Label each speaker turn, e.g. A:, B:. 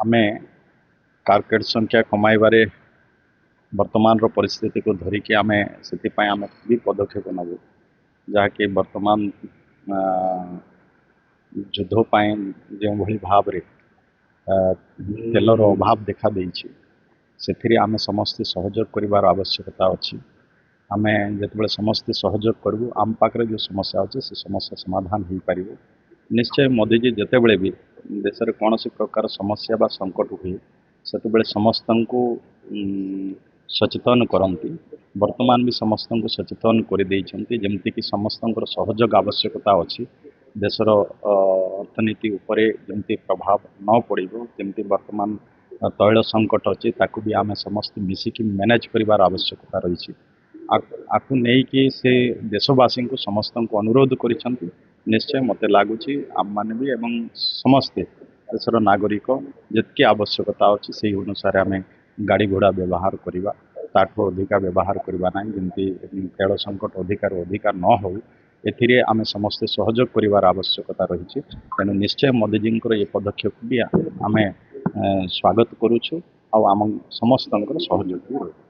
A: आमे कारकेड संख्या कमाइबारे वर्तमान परिस्थिति को धरिकी आमे से आमे भी पदक्षेप नबू जहाँकि वर्तमान युद्ध जो भाव रे तेलर अभाव देखा देइछि से आमे समस्ते सहयोग करिवार आवश्यकता अच्छी आमे जिते समस्ते सहयोग करूँ आम पाखे जो समस्या अच्छे से समस्या समाधान हो पार निश्चय मोदीजी जिते भी देश में कौन प्रकार समस्या बा संकट हुए से समस्त को सचेतन करती वर्तमान भी समस्त को सचेतन करमती कि समस्त सहयोग आवश्यकता अच्छी देशर अर्थनीति उपरे जमती प्रभाव न पड़ो जमती वर्तमान तैल संकट अच्छी ताकू भी आम समस्त मिसिकी मैनेज करिवार आवश्यकता रही आपको नहीं कि से देशवासी को समस्त को अनुरोध करिसेंती निश्चय मत लगुच आम मैंने भी एवं समस्ते देशर नागरिक जितकी आवश्यकता अच्छी से अनुसार आम गाड़ी घोड़ा व्यवहार करवा ताठू अधिका व्यवहार करवा ना जमी तेल संकट अधिकार अधिकार न हो एथिरे आम समस्ते सहयोग करिवार आवश्यकता रही तेणु निश्चय मोदीजी ये पदक्षेप भी आम स्वागत करुचु आम समस्त सहयोग भी